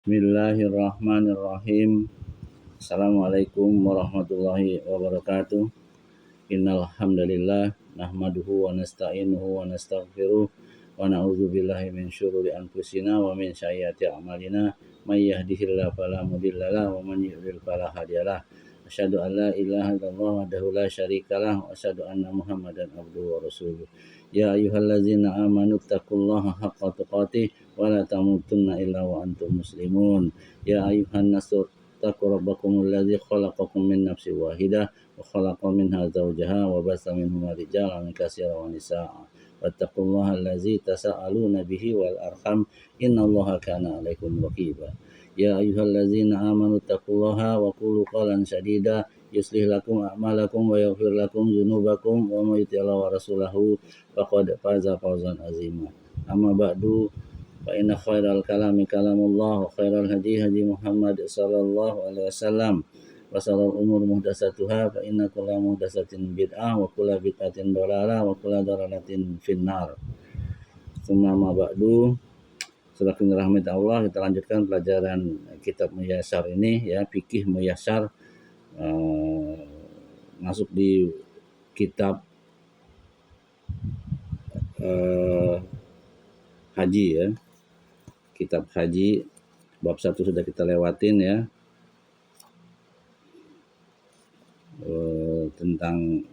Bismillahirrahmanirrahim. Assalamualaikum warahmatullahi wabarakatuh. Innal hamdalillah nahmaduhu wa nasta'inuhu wa nastaghfiruh wa na'udzu billahi min syururi anfusina wa min sayyiati a'malina may yahdihillahu fala mudhillalah wa man yudhlil fala hadiyalah. Asyhadu an la ilaha illallah wahdahu la syarikalah wa asyhadu anna Muhammadan abduhu wa rasuluh. Ya ayyuhallazina amanu taqullaha haqqa tuqatih wa la tamutunna illa wa antum muslimun. Ya ayyuhan nasu taqu rabbakumul ladzi khalaqakum min nafsin wahidah wa khalaqa minha zawjaha wa bassa minhuma rijalan katsiran wa nisaa'a. Wattaqullaha allazi tasaaluna bihi wal arham innallaha kana 'alaikum raqiba. Ya ayyuhallazina amanu taqullaha wa qulu qawlan sadida yuslih lakum a'malakum wa yaghfir lakum dzunubakum wa may yuti'illah wa rasulahu faqad faza fawzan azima. Amma ba'du fa inna khairal kalami kalamullah wa khairal hadi hadi Muhammad sallallahu alaihi wasallam wa sharral umur muhdatsatuha fa inna kulla muhdatsatin bid'ah wa kulla bid'atin dhalalah wa kulla dhalalatin finnar. Tsumma ma ba'du. Selaku rahmat Allah, kita lanjutkan pelajaran kitab Muyassar ini ya, fikih Muyassar, masuk di kitab haji ya. Kitab haji bab 1 sudah kita lewatin ya. Tentang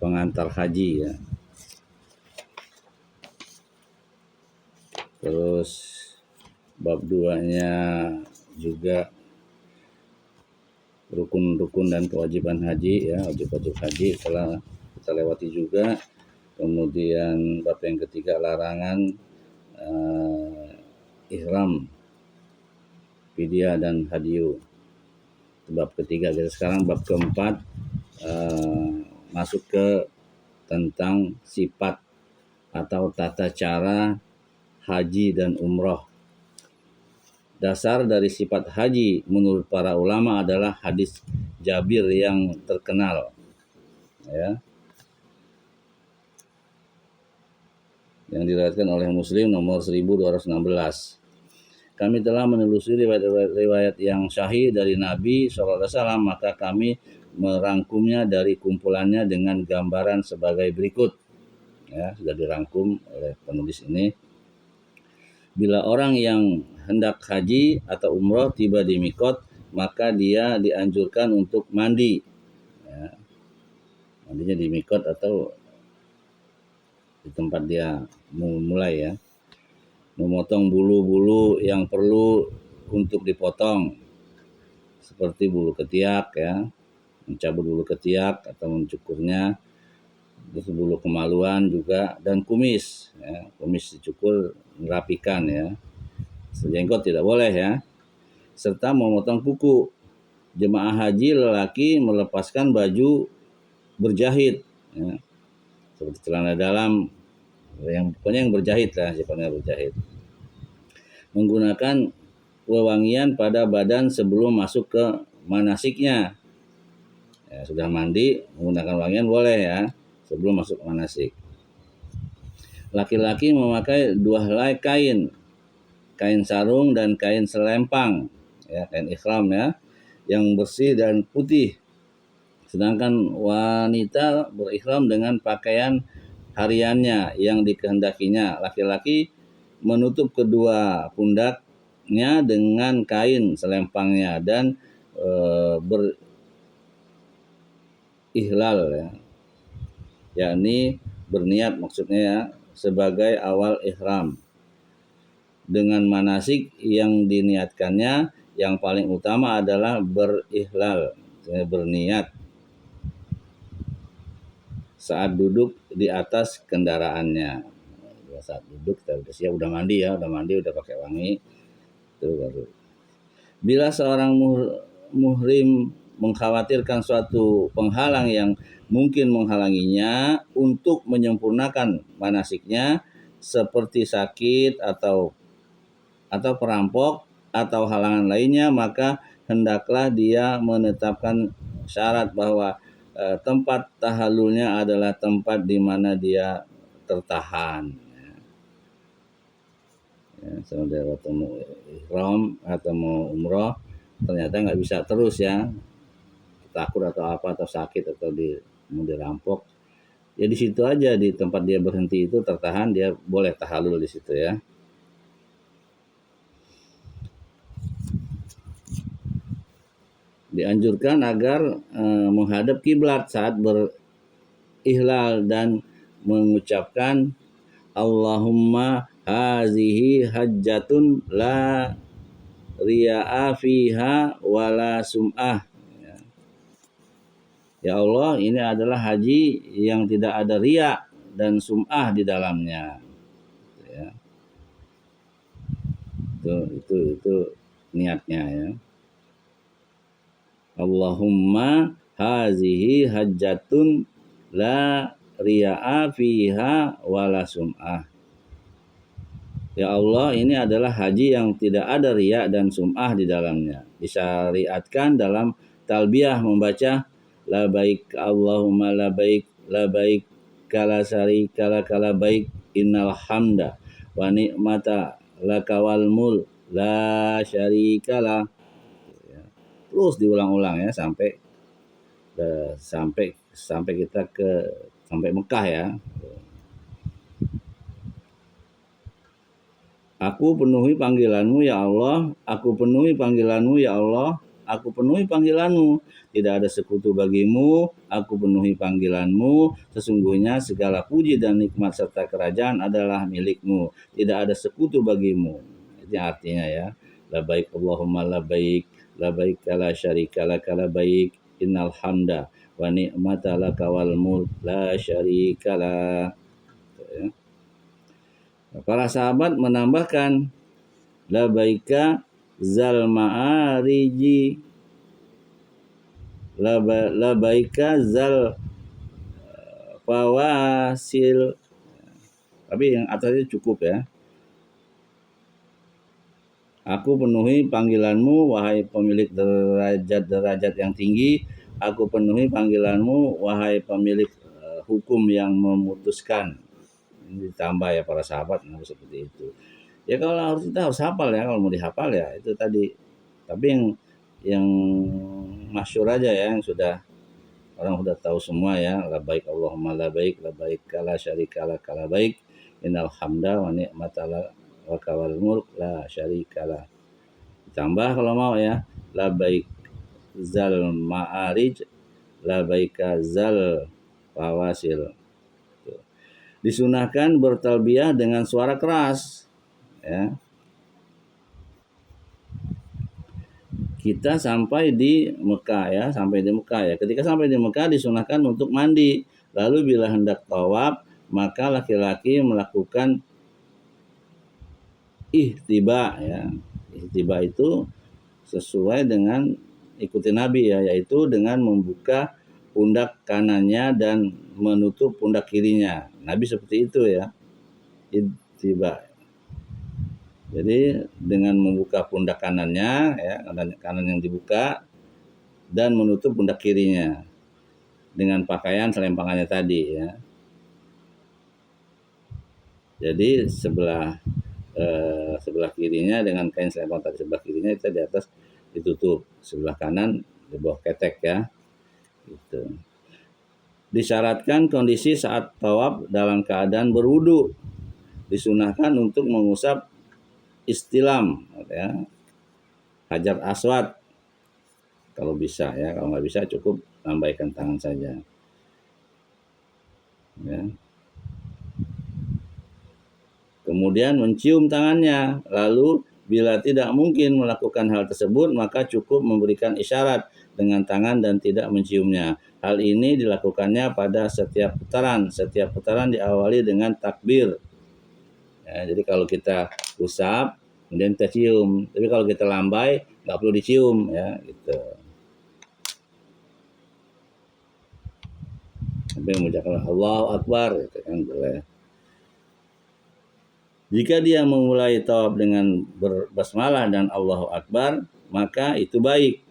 pengantar haji ya. Terus bab 2-nya juga rukun-rukun dan kewajiban haji ya, wajib-wajib haji telah kita lewati juga. Kemudian bab yang ketiga larangan ihram, fidyah dan hadyu. Bab ketiga. Jadi sekarang bab keempat, masuk ke tentang sifat atau tata cara haji dan umroh. Dasar dari sifat haji menurut para ulama adalah hadis Jabir yang terkenal ya, yang diriwayatkan oleh Muslim nomor 1216. Kami telah menelusuri riwayat yang sahih dari Nabi SAW, maka kami merangkumnya dari kumpulannya dengan gambaran sebagai berikut ya, sudah dirangkum oleh penulis ini. Bila orang yang hendak haji atau umroh tiba di mikot, maka dia dianjurkan untuk mandi ya. Mandinya di mikot atau di tempat dia mulai ya. Memotong bulu-bulu yang perlu untuk dipotong, seperti bulu ketiak ya, mencabut bulu ketiak atau mencukurnya, terus bulu kemaluan juga, dan kumis ya, kumis dicukur merapikan ya. Jenggot tidak boleh ya, serta memotong kuku. Jemaah haji lelaki melepaskan baju berjahit ya, seperti celana dalam yang pokoknya yang berjahit lah, sifatnya berjahit. Menggunakan wewangian pada badan sebelum masuk ke manasiknya ya, sudah mandi menggunakan wangian boleh ya sebelum masuk manasik. Laki-laki memakai 2 helai kain sarung dan kain selempang ya, kain ihram ya, yang bersih dan putih. Sedangkan wanita berihram dengan pakaian hariannya yang dikehendakinya. Laki-laki menutup kedua pundaknya dengan kain selempangnya dan berihlal ya, yakni berniat maksudnya ya, sebagai awal ihram. Dengan manasik yang diniatkannya, yang paling utama adalah berihlal, berniat saat duduk di atas kendaraannya. Saat duduk kita udah mandi ya, udah pakai wangi. Bila seorang muhrim mengkhawatirkan suatu penghalang yang mungkin menghalanginya untuk menyempurnakan manasiknya, seperti sakit atau perampok atau halangan lainnya, maka hendaklah dia menetapkan syarat bahwa tempat tahallulnya adalah tempat di mana dia tertahan ya, saudara mau ihram atau mau umroh ternyata nggak bisa terus ya, takut atau apa atau sakit atau mau dirampok, ya di situ aja di tempat dia berhenti itu tertahan, dia boleh tahallul di situ ya. Dianjurkan agar menghadap kiblat saat berihlal dan mengucapkan Allahumma hazihi hajjatun la riya'a fiha wala sum'ah. Ya Allah, ini adalah haji yang tidak ada riya dan sum'ah di dalamnya. Ya. Itu niatnya ya. Allahumma hazihi hajjatun la riya'a fiha wala sum'ah. Ya Allah, ini adalah haji yang tidak ada riya dan sum'ah di dalamnya. Disyariatkan dalam talbiyah membaca labaik Allahumma labaik labaik kala syarika laka labaik innal hamda wa ni'mata lakawal mul la syarika la. Terus diulang-ulang ya sampai kita sampai Mekah ya. Aku penuhi panggilanmu ya Allah, aku penuhi panggilanmu ya Allah, aku penuhi panggilanmu. Tidak ada sekutu bagimu, aku penuhi panggilanmu. Sesungguhnya segala puji dan nikmat serta kerajaan adalah milikmu. Tidak ada sekutu bagimu. Itu artinya ya. Labaik Allahumma labaik, labaik la syarika laka labaik, innal hamda wa ni'mata laka wal mulk la syarika la. Para sahabat menambahkan labaika zal ma'ariji labaika zal fawasil, tapi yang atasnya cukup ya. Aku penuhi panggilanmu wahai pemilik derajat yang tinggi, aku penuhi panggilanmu wahai pemilik hukum yang memutuskan. Ini ditambah ya para sahabat seperti itu. Ya kalau kita harus hafal ya, kalau mau dihafal ya itu tadi. Tapi yang masyhur aja ya, yang orang sudah tahu semua ya, labaik Allahumma labaik labaik la syarika laka labaik innal hamda wa ni'mata laka wal mulk la syarika la. Ditambah kalau mau ya, labaik zal ma'arij labaika zal fawasil. Disunahkan bertalbiyah dengan suara keras ya. Kita sampai di Mekah ya, ketika sampai di Mekah disunahkan untuk mandi, lalu bila hendak tawaf maka laki-laki melakukan ihtiba ya. Ihtiba itu sesuai dengan ikuti Nabi ya, yaitu dengan membuka pundak kanannya dan menutup pundak kirinya. Nabi seperti itu ya. Ihtiba. Jadi dengan membuka pundak kanannya ya, kanan yang dibuka dan menutup pundak kirinya dengan pakaian selempangannya tadi ya. Jadi sebelah kirinya dengan kain selempang tadi, sebelah kirinya itu di atas ditutup, sebelah kanan di bawah ketek ya. Gitu. Disyaratkan kondisi saat tawaf dalam keadaan berwudu. Disunahkan untuk mengusap istilam ya, hajar aswad kalau bisa ya, kalau nggak bisa cukup lambaikan tangan saja ya. Kemudian mencium tangannya, lalu bila tidak mungkin melakukan hal tersebut maka cukup memberikan isyarat dengan tangan dan tidak menciumnya. Hal ini dilakukannya pada setiap putaran diawali dengan takbir ya. Jadi kalau kita usap kemudian kita cium, tapi kalau kita lambai nggak perlu dicium ya gitu. Sampai mengucapkan Allahu Akbar gitu kan boleh. Jika dia memulai tawaf dengan berbasmalah dan Allahu Akbar, maka itu baik.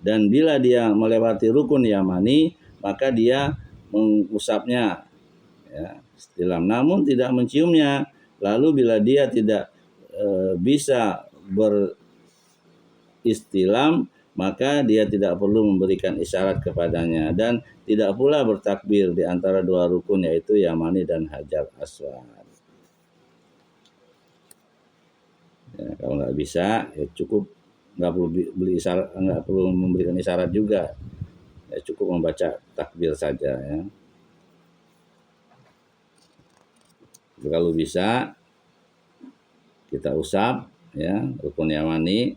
Dan bila dia melewati rukun yamani, maka dia mengusapnya ya, istilam, namun tidak menciumnya. Lalu bila dia tidak bisa beristilam, maka dia tidak perlu memberikan isyarat kepadanya, dan tidak pula bertakbir di antara dua rukun, yaitu Yamani dan Hajar Aswad. Ya, kalau nggak bisa, ya cukup, nggak perlu beli isyarat, nggak perlu memberikan isyarat juga, ya cukup membaca takbir saja ya. Kalau bisa kita usap ya rukun Yamani,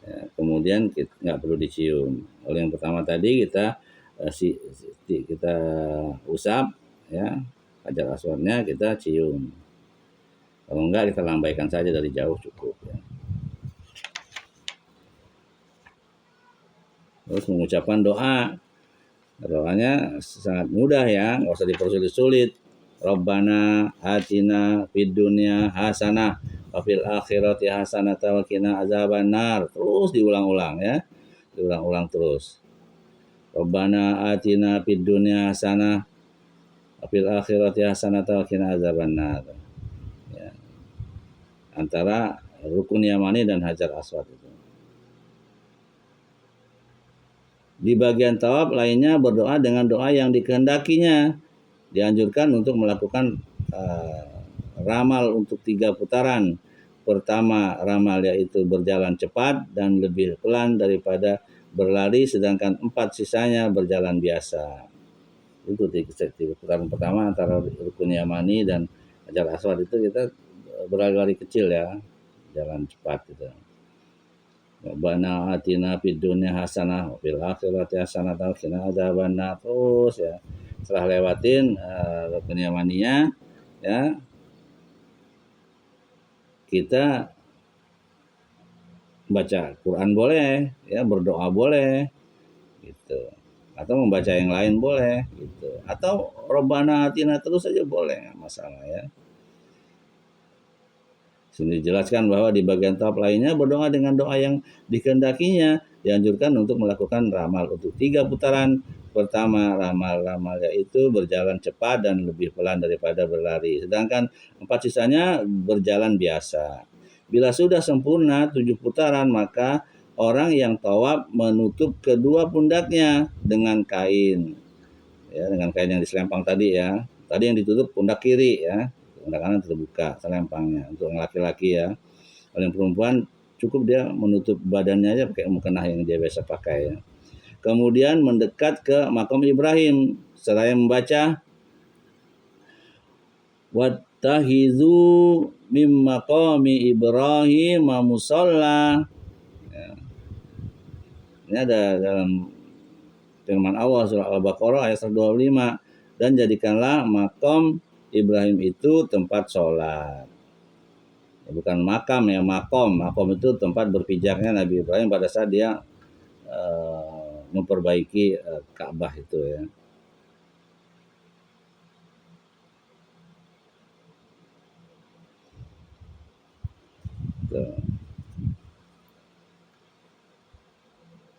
ya, kemudian kita nggak perlu dicium. Kalau yang pertama tadi kita kita usap ya, Hajar Aswadnya kita cium. Kalau enggak kita lambaikan saja dari jauh cukup ya. Terus mengucapkan doa. Doanya sangat mudah ya, nggak usah dipersulit-sulit. Rabbana atina fid dunya hasanah wa fil akhirati hasanah wa qina azabannar. Terus diulang-ulang ya. Diulang-ulang terus. Rabbana atina fid dunya hasanah wa fil akhirati hasanah wa qina azabannar. Ya. Antara rukun Yamani dan Hajar Aswad itu. Di bagian tawaf lainnya berdoa dengan doa yang dikehendakinya. Dianjurkan untuk melakukan ramal untuk 3 putaran. Pertama ramal yaitu berjalan cepat dan lebih pelan daripada berlari, sedangkan 4 sisanya berjalan biasa. Itu 3 putaran pertama antara rukun Yamani dan Hajar Aswad itu kita berlari-lari kecil ya, jalan cepat gitu. Rabbana atina fid dunya hasanah wa fil akhirati hasanah wa qina adzabannar. Terus ya. Setelah lewatin rukun Yamaniyah ya, kita baca Quran boleh, ya berdoa boleh gitu. Atau membaca yang lain boleh gitu. Atau Rabbana atina terus saja boleh, enggak masalah ya. Sini dijelaskan bahwa di bagian tawaf lainnya berdoa dengan doa yang dikehendakinya. Dianjurkan untuk melakukan ramal untuk 3 putaran. Pertama ramal yaitu berjalan cepat dan lebih pelan daripada berlari. Sedangkan 4 sisanya berjalan biasa. Bila sudah sempurna 7 putaran, maka orang yang tawaf menutup kedua pundaknya dengan kain. Ya, dengan kain yang diselempang tadi ya. Tadi yang ditutup pundak kiri ya. Pundak kanan terbuka selempangnya untuk laki-laki ya. Kalau yang perempuan cukup dia menutup badannya aja pakai mukena yang dia biasa pakai ya. Kemudian mendekat ke makam Ibrahim seraya membaca wattahizu mim maqami Ibrahim musalla. Ya. Ini ada dalam firman Allah surah Al-Baqarah ayat 125, dan jadikanlah makam Ibrahim itu tempat sholat. Bukan makam ya, makom. Makom itu tempat berpijaknya Nabi Ibrahim pada saat dia memperbaiki Ka'bah itu ya. Tuh.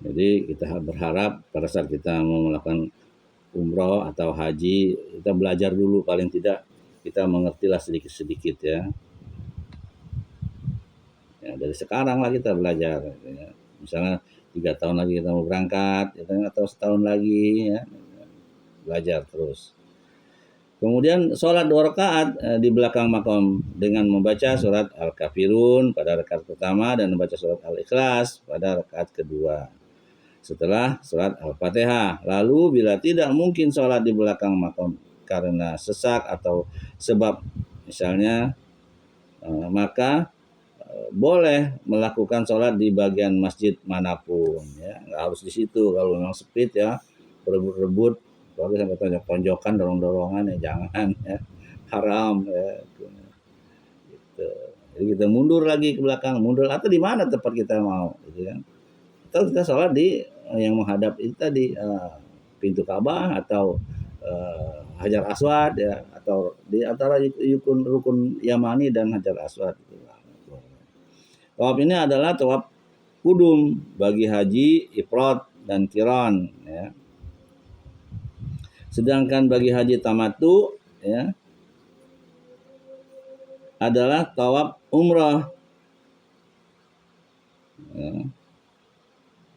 Jadi kita berharap pada saat kita mau melakukan umroh atau haji, kita belajar dulu, paling tidak kita mengertilah sedikit-sedikit ya. Ya, dari sekarang lah kita belajar ya. Misalnya 3 tahun lagi kita mau berangkat ya, atau setahun lagi ya, belajar terus. Kemudian sholat 2 rakaat di belakang makam dengan membaca surat Al-Kafirun pada rakaat pertama dan membaca surat Al-Ikhlas pada rakaat kedua setelah surat Al-Fatihah. Lalu bila tidak mungkin sholat di belakang makam karena sesak atau sebab misalnya, maka boleh melakukan sholat di bagian masjid manapun ya, nggak harus di situ. Kalau memang sempit ya, berebut-rebut, kalau sampai tonjok-tonjokan, dorong-dorongan ya jangan ya, haram ya gitu. Jadi kita mundur lagi ke belakang, mundur atau di mana tempat kita mau gitu kan. Atau kita sholat di yang menghadap itu tadi, pintu Ka'bah atau Hajar Aswad ya, atau di antara rukun Yamani dan Hajar Aswad. Tawaf ini adalah tawaf kudum bagi haji, ifrad dan qiran ya. Sedangkan bagi haji tamattu ya, adalah tawaf umrah. Ya.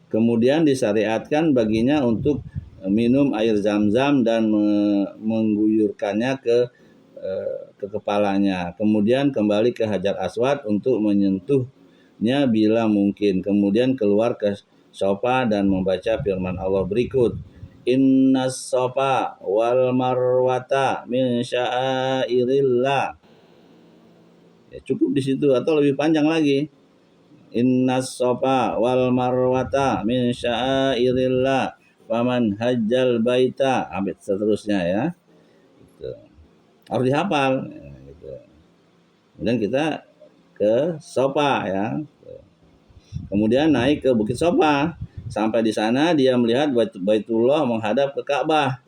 Kemudian disyariatkan baginya untuk minum air zam-zam dan mengguyurkannya ke kepalanya. Kemudian kembali ke Hajar Aswad untuk menyentuhnya bila mungkin. Kemudian keluar ke Safa dan membaca firman Allah berikut. Innas Safa wal Marwata min sya'airillah. Ya, cukup di situ atau lebih panjang lagi. Innas Safa wal Marwata min sya'airillah faman hajjal baita, sampai seterusnya ya. Gitu. Harus dihafal ya, gitu. Kemudian kita ke Safa ya. Kemudian naik ke Bukit Safa. Sampai di sana dia melihat Baitullah menghadap ke Ka'bah.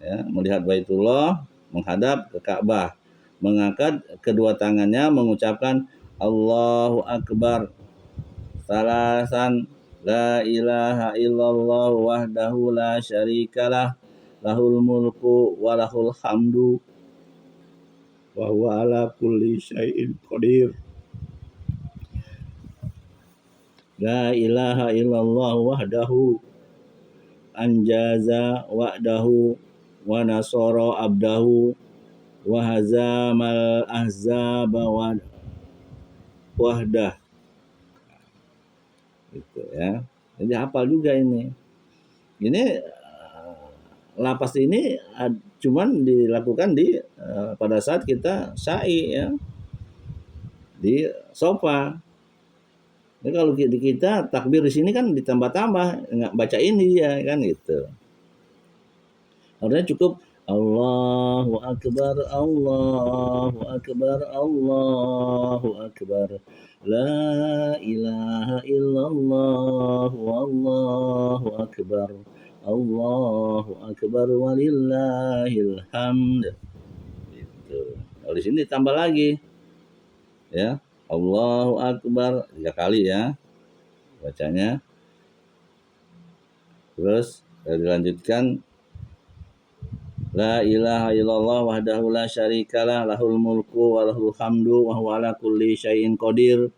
Ya, melihat Baitullah menghadap ke Ka'bah. Mengangkat kedua tangannya mengucapkan Allahu Akbar. Salasan la ilaha illallah wahdahu la syarikalah lahul mulku wa lahul hamdu wa huwa ala kulli syai'in qadir. La ilaha illallah wahdahu anjaza wa'dahu wa nasara abdahu wa hazamal ahzaba wahdah. Gitu ya. Jadi hafal juga ini. Ini lapas ini cuman dilakukan pada saat kita sa'i ya. Di Safa. Jadi kalau di kita takbir di sini kan ditambah-tambah, nggak baca ini ya kan gitu. Harusnya cukup Allahu Akbar, Allahu Akbar, Allahu Akbar. La ilaha illallah, wallahu akbar. Allahu Akbar walillahil hamd. Gitu. Kalau di sini tambah lagi. Ya. Allahu Akbar 3 kali ya. Bacanya. Terus dilanjutkan La ilaha illallah wahdahu la syarikalah lahul mulku wa lahul hamdu wa huwa ala kulli syai'in qadir.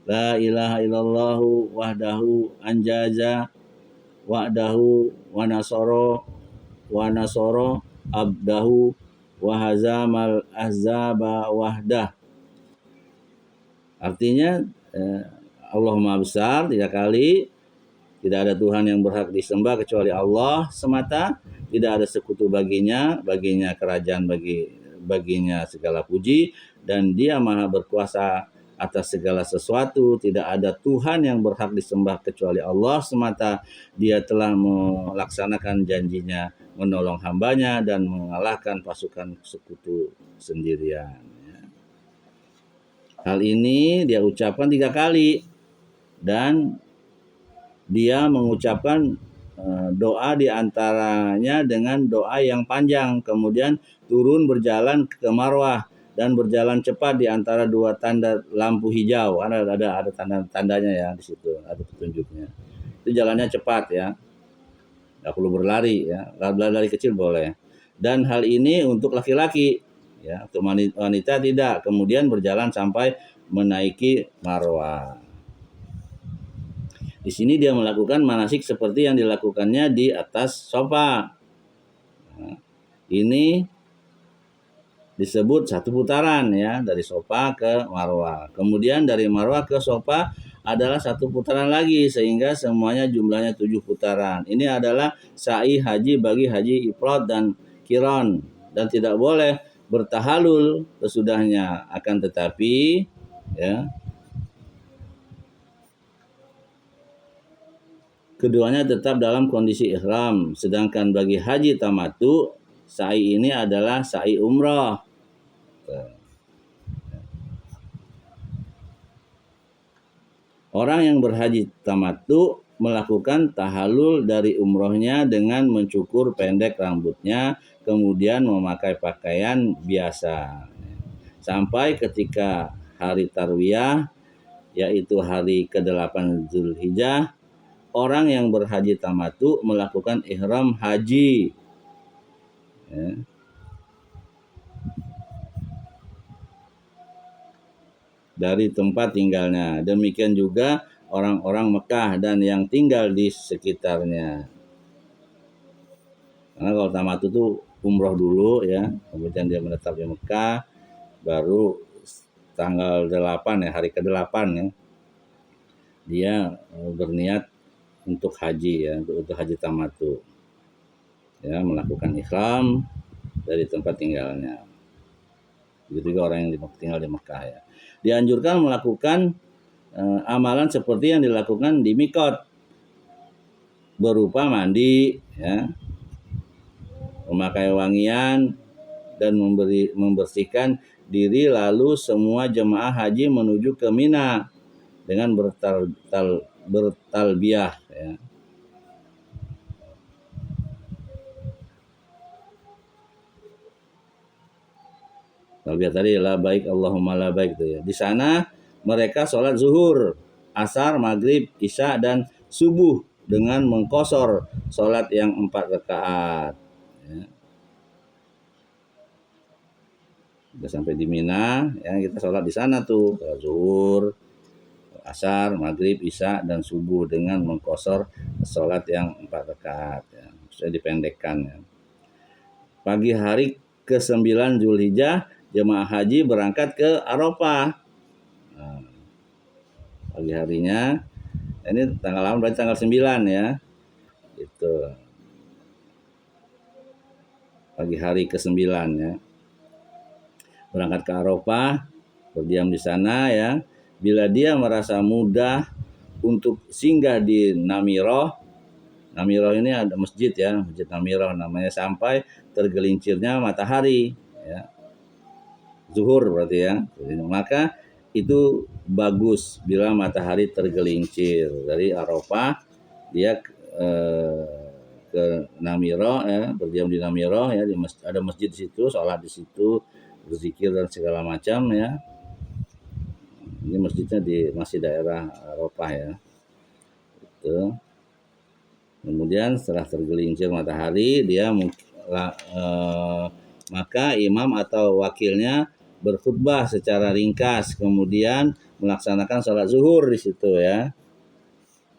La ilaha illallah wahdahu anjaza wa'dahu wa nasara abdahu wa hazamal ahzaba wahdah. Artinya Allah Maha Besar 3 kali. Tidak ada Tuhan yang berhak disembah kecuali Allah semata. Tidak ada sekutu baginya kerajaan baginya segala puji. Dan dia maha berkuasa atas segala sesuatu. Tidak ada Tuhan yang berhak disembah kecuali Allah semata. Dia telah melaksanakan janjinya menolong hambanya dan mengalahkan pasukan sekutu sendirian. Hal ini dia ucapkan 3 kali. Dan dia mengucapkan doa diantaranya dengan doa yang panjang. Kemudian turun berjalan ke Marwah dan berjalan cepat di antara 2 tanda lampu hijau. Ada tanda-tandanya ya di situ, ada petunjuknya. Itu jalannya cepat ya. Nggak perlu berlari ya. Lari kecil boleh. Dan hal ini untuk laki-laki ya, untuk wanita tidak. Kemudian berjalan sampai menaiki Marwah. Di sini dia melakukan manasik seperti yang dilakukannya di atas Safa. Nah, ini disebut 1 putaran ya, dari Safa ke Marwah. Kemudian dari Marwah ke Safa adalah 1 putaran lagi sehingga semuanya jumlahnya 7 putaran. Ini adalah sa'i haji bagi haji ifrad dan qiran dan tidak boleh bertahalul sesudahnya. Akan tetapi ya, keduanya tetap dalam kondisi ihram. Sedangkan bagi haji tamattu, sa'i ini adalah sa'i umrah. Orang yang berhaji tamattu melakukan tahallul dari umrohnya dengan mencukur pendek rambutnya, kemudian memakai pakaian biasa. Sampai ketika hari tarwiyah, yaitu hari ke-8 Zulhijjah, orang yang berhaji tamattu melakukan ihram haji. Ya. dari tempat tinggalnya. Demikian juga orang-orang Mekah dan yang tinggal di sekitarnya. Karena kalau tamattu itu umroh dulu ya, kemudian dia menetap di Mekah, baru tanggal 8 ya, hari ke-8 ya, dia berniat untuk haji ya, untuk haji tamattu. Ya, melakukan ihram dari tempat tinggalnya. Begitu juga orang yang tinggal di Mekah ya. Dianjurkan melakukan amalan seperti yang dilakukan di mikot, berupa mandi ya, memakai wangian dan membersihkan diri, lalu semua jemaah haji menuju ke Mina dengan bertalbiyah ya. Talbiyah tadi la baik Allahumma la baik itu ya. Di sana mereka sholat zuhur, asar, maghrib, isya dan subuh dengan mengqashar sholat yang 4 rakaat. Ya. Udah sampai di Mina, ya kita sholat di sana tuh, sholat zuhur, asar, maghrib, isya dan subuh dengan mengqashar sholat yang 4 rakaat. Ya. Sudah dipendekkan ya. Pagi hari ke-9 Zulhijjah, jemaah haji berangkat ke Arafah. Nah, pagi harinya, ini tanggal 8 berarti tanggal 9 ya. Itu pagi hari ke-9 ya. Berangkat ke Arafah, berdiam di sana ya. Bila dia merasa mudah untuk singgah di Namiroh, Namiroh ini ada masjid ya, Masjid Namiroh namanya, sampai tergelincirnya matahari ya. Zuhur berarti ya. Maka itu bagus bila matahari tergelincir dari Arafah, dia ke Namiroh ya, berdiam di Namiroh ya, ada masjid di situ, sholat di situ, berzikir dan segala macam ya. Ini masjidnya masih daerah Arafah ya. Itu. Kemudian setelah tergelincir matahari, dia maka imam atau wakilnya berkhutbah secara ringkas, kemudian melaksanakan sholat zuhur di situ ya,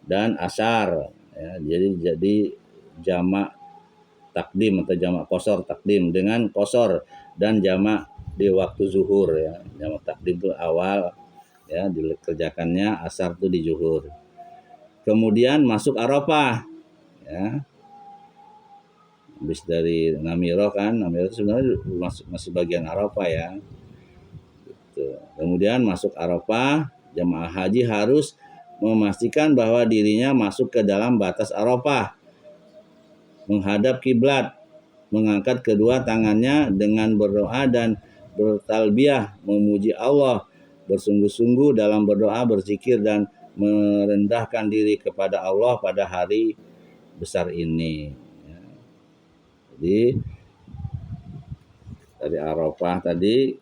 dan asar ya. Jadi jamak takdim atau jamak qashar takdim dengan qashar, dan jamak di waktu zuhur ya. Jamak takdim itu awal ya, dikerjakannya, asar itu di zuhur. Kemudian masuk Arafah ya. Habis dari Namiroh kan, Namiroh itu sebenarnya masih bagian Arafah ya. Gitu. Kemudian masuk Arafah, jemaah haji harus memastikan bahwa dirinya masuk ke dalam batas Arafah, menghadap kiblat, mengangkat kedua tangannya dengan berdoa dan bertalbiyah, memuji Allah, bersungguh-sungguh dalam berdoa, berzikir dan merendahkan diri kepada Allah pada hari besar ini. Jadi dari Arafah tadi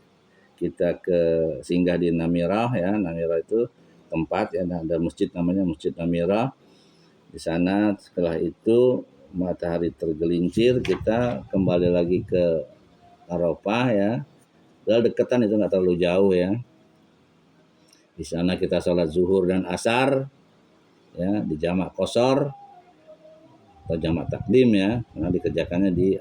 kita ke singgah di Namirah ya. Namirah itu tempat ya, ada masjid namanya Masjid Namirah. Di sana setelah itu matahari tergelincir, kita kembali lagi ke Arafah ya. Padahal deketan itu nggak terlalu jauh ya. Di sana kita sholat zuhur dan asar ya, di jamak qashar atau jamak takdim ya, karena dikerjakannya di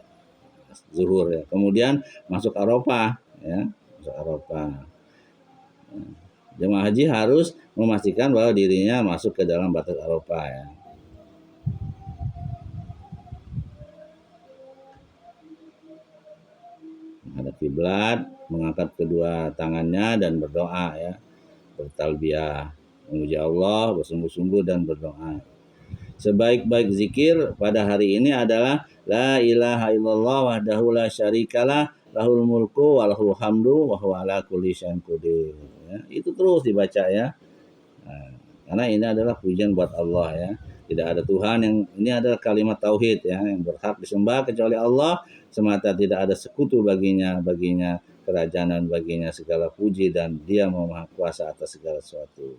zuhur ya. Kemudian masuk Arafah ya, masuk Arafah. Jemaah haji harus memastikan bahwa dirinya masuk ke dalam batas Arafah ya. Menghadap kiblat, mengangkat kedua tangannya dan berdoa ya, bertalbiyah, memuji Allah, bersungguh-sungguh dan berdoa. Sebaik-baik zikir pada hari ini adalah la ilaha illallah wahdahu la syarikalah, lahul mulku wa lahul hamdu wa huwa ala kulli syai'in qadir. Ya, itu terus dibaca ya. Nah, karena ini adalah pujian buat Allah ya. Tidak ada Tuhan yang, ini adalah kalimat tauhid ya, yang berhak disembah kecuali Allah semata, tidak ada sekutu baginya kerajaan dan baginya segala puji, dan Dia Maha Kuasa atas segala sesuatu.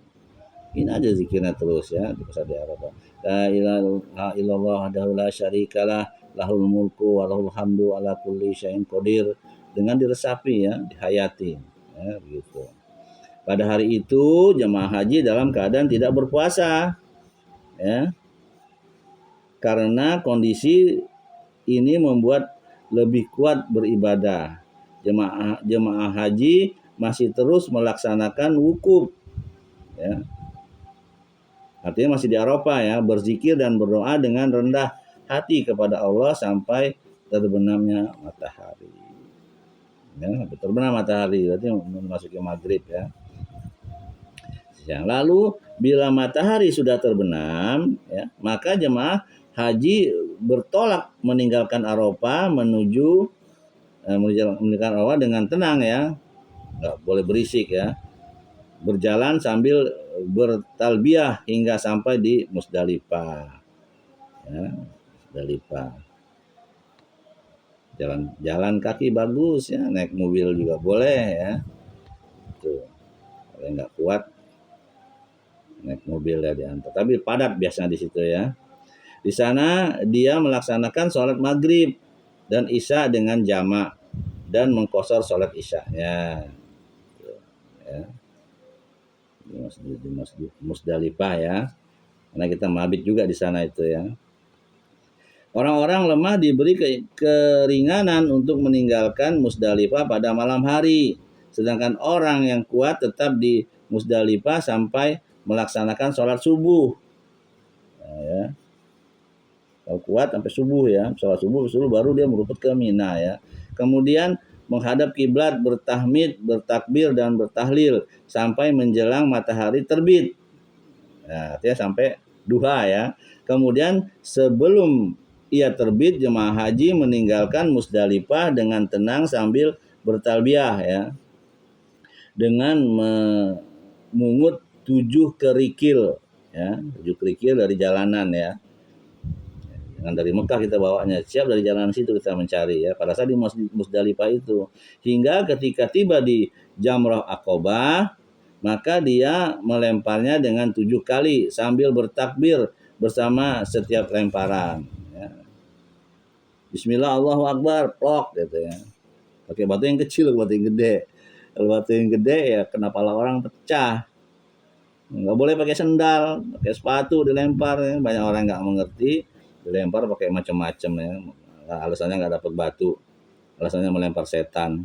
Ini aja zikirnya terus ya di pasar di Arafah. La ilaha illallah wahdahu la syarikalah, lahul mulku wa lahul hamdu ala kulli syai'in qadir, dengan diresapi ya, dihayati ya begitu. Pada hari itu jemaah haji dalam keadaan tidak berpuasa, ya, karena kondisi ini membuat lebih kuat beribadah. Jemaah haji masih terus melaksanakan wukuf, ya. Artinya masih di Arafah, ya, berzikir dan berdoa dengan rendah hati kepada Allah sampai terbenamnya matahari. Ya, terbenam matahari berarti memasuki maghrib, ya. Lalu bila matahari sudah terbenam, ya, maka jemaah haji bertolak meninggalkan Arafah menuju meninggalkan Arafah dengan tenang, ya, nggak boleh berisik, ya, berjalan sambil bertalbiyah hingga sampai di Musdalifah, ya, Musdalifah. Jalan kaki bagus, ya, naik mobil juga boleh, ya. Tuh, kalau nggak kuat naik mobil ya diantar. Tapi padat biasanya di situ, ya. Di sana dia melaksanakan sholat maghrib dan isya dengan jamak dan mengqashar sholat isyanya, ya. Di Musdalifah, ya. Karena kita mabit juga di sana itu, ya. Orang-orang lemah diberi keringanan untuk meninggalkan Musdalifah pada malam hari. Sedangkan orang yang kuat tetap di Musdalifah sampai melaksanakan sholat subuh. Nah, ya. Kalau kuat sampai subuh, ya, sholat subuh baru dia merupat ke Mina, ya. Kemudian menghadap kiblat, bertahmid, bertakbir dan bertahlil sampai menjelang matahari terbit. Nah, artinya sampai duha, ya. Kemudian sebelum ia terbit, jemaah haji meninggalkan Musdalifah dengan tenang sambil bertalbiyah, ya, dengan memungut 7 kerikil, ya, 7 kerikil dari jalanan, ya. Dengan dari Mekah kita bawanya, siap dari jalanan situ kita mencari, ya, pada saat di Musdalifah itu. Hingga ketika tiba di Jamrah Aqobah, maka dia melemparnya dengan 7 kali sambil bertakbir bersama setiap lemparan, ya. Bismillah, Allahu Akbar, plok, gitu, ya. Pakai batu yang kecil, batu yang gede. Kalau batu yang gede, ya, kena pala orang pecah. Nggak boleh pakai sendal, pakai sepatu dilempar, ya. Banyak orang nggak mengerti, dilempar pakai macam-macam, ya. Alasannya nggak dapat batu, alasannya melempar setan,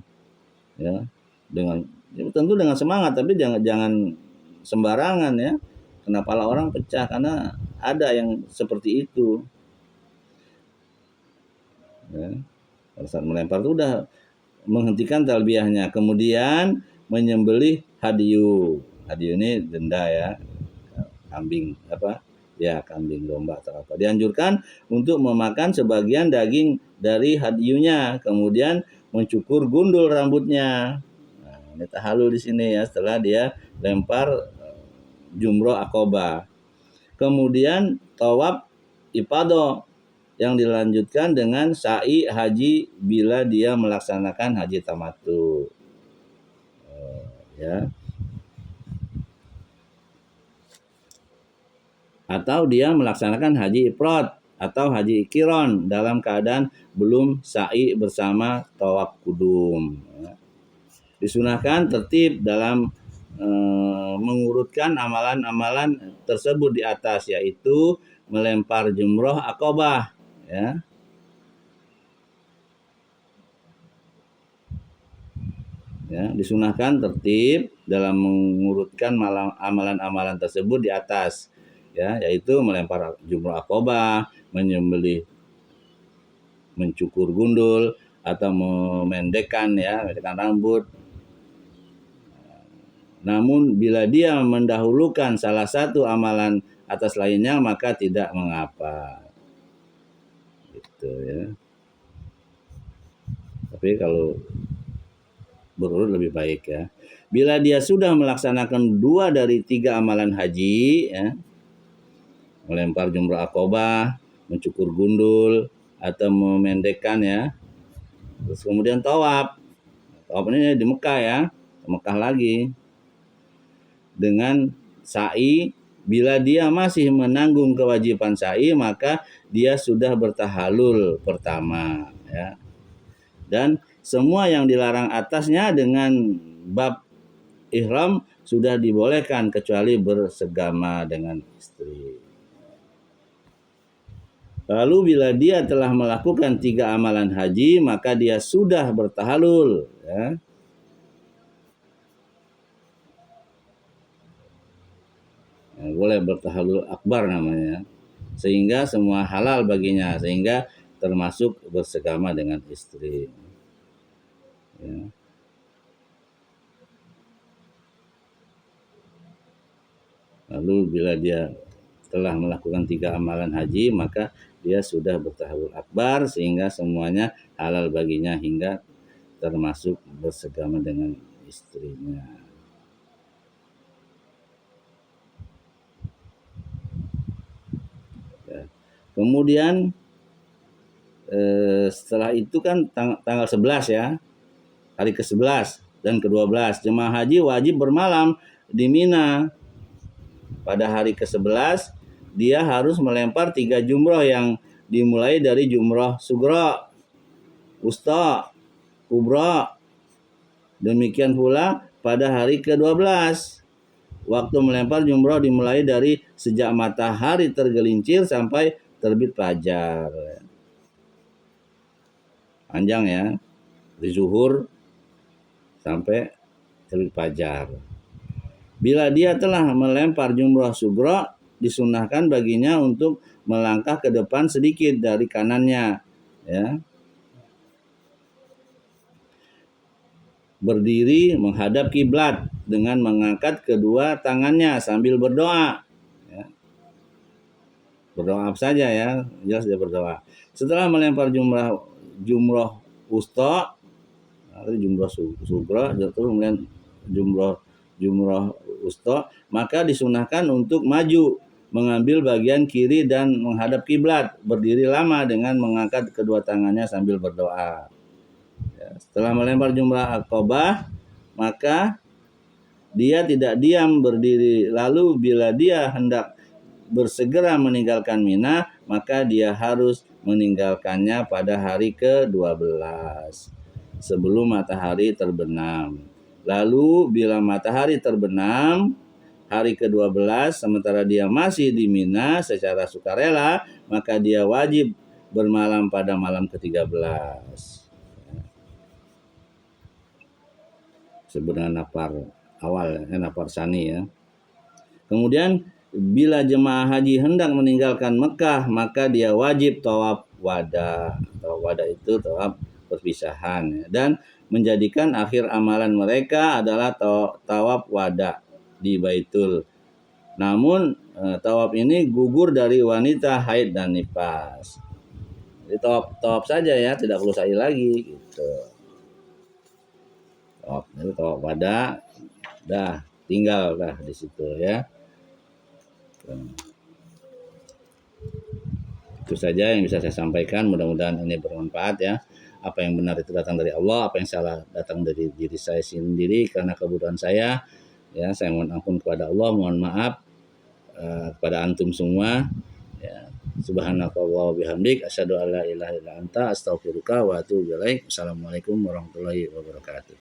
ya. Ya, tentu dengan semangat, tapi jangan sembarangan, ya. Kena pala orang pecah, karena ada yang seperti itu, ya. Pada saat melempar itu udah menghentikan talbiyahnya, kemudian menyembelih hadyu. Hadyu ini denda, ya, kambing kambing, domba atau apa. Dianjurkan untuk memakan sebagian daging dari hadyunya, kemudian mencukur gundul rambutnya. Nah, ini tahalul di sini, ya, setelah dia lempar jumroh Aqobah. Kemudian tawaf ifadah yang dilanjutkan dengan sa'i haji bila dia melaksanakan haji tamattu, ya. Atau dia melaksanakan haji ifrad atau haji qiran dalam keadaan belum sa'i bersama tawaf kudum, ya. Disunahkan tertib dalam mengurutkan amalan-amalan tersebut di atas, yaitu melempar jumroh Aqobah, ya. Ya, disunahkan tertib dalam mengurutkan amalan-amalan tersebut di atas, ya, yaitu melempar jumroh Aqobah, menyembelih, mencukur gundul atau memendekkan rambut. Namun bila dia mendahulukan salah satu amalan atas lainnya, maka tidak mengapa, gitu, ya. Tapi kalau berurut lebih baik, ya. Bila dia sudah melaksanakan 2 dari 3 amalan haji, ya, melempar jumroh Aqobah, mencukur gundul atau memendekkan, ya, terus kemudian tawaf ini di Mekah, ya, ke Mekah lagi dengan sa'i. Bila dia masih menanggung kewajiban sa'i, maka dia sudah bertahalul pertama, ya. Dan semua yang dilarang atasnya dengan bab ihram sudah dibolehkan kecuali bersegama dengan istri. Lalu bila dia telah melakukan 3 amalan haji, maka dia sudah bertahalul, ya. Boleh bertahalul akbar namanya, sehingga semua halal baginya, sehingga termasuk bersegama dengan istri, ya. Lalu bila dia telah melakukan 3 amalan haji, maka dia sudah bertahalul akbar, sehingga semuanya halal baginya hingga termasuk bersegama dengan istrinya. Ya. Kemudian setelah itu kan tanggal 11 ya, hari ke-11 dan ke-12 jemaah haji wajib bermalam di Mina. Pada hari ke-11 dia harus melempar 3 jumroh yang dimulai dari jumroh sugro, wusta, kubra. Demikian pula pada hari ke-12 waktu melempar jumroh dimulai dari sejak matahari tergelincir sampai terbit fajar. Panjang ya, dari zuhur sampai terbit fajar. Bila dia telah melempar jumroh sugro, disunahkan baginya untuk melangkah ke depan sedikit dari kanannya, ya. Berdiri menghadap kiblat dengan mengangkat kedua tangannya sambil berdoa, ya. Berdoa apa saja ya, jelas dia berdoa. Setelah melempar jumroh wusta, jumroh sugro, terus kemudian jumroh wusta, maka disunahkan untuk maju mengambil bagian kiri dan menghadap kiblat, berdiri lama dengan mengangkat kedua tangannya sambil berdoa. Ya, setelah melempar jumrah aqabah, maka dia tidak diam berdiri. Lalu bila dia hendak bersegera meninggalkan Mina, maka dia harus meninggalkannya pada hari ke-12 sebelum matahari terbenam. Lalu bila matahari terbenam hari ke-12 sementara dia masih di Mina secara sukarela, maka dia wajib bermalam pada malam ke-13. Sebenarnya nafar awal, nafar sani ya. Kemudian bila jemaah haji hendak meninggalkan Mekah, maka dia wajib tawaf wada. Tawaf wada itu tawaf perpisahan, ya. Dan menjadikan akhir amalan mereka adalah tawaf wada di Baitul. Namun tawaf ini gugur dari wanita haid dan nifas. Jadi tawaf saja ya, tidak perlu sa'i lagi gitu. Tawaf wada, dah tinggal dah di situ ya. Itu saja yang bisa saya sampaikan, mudah-mudahan ini bermanfaat ya. Apa yang benar itu datang dari Allah, apa yang salah datang dari diri saya sendiri karena kebodohan saya. Ya, saya mohon ampun kepada Allah, mohon maaf kepada antum semua. Ya. Subhanakallah wa bihamdik, asyhadu an la ilaha illa anta, astaghfiruka wa atubu ilaik. Assalamualaikum warahmatullahi wabarakatuh.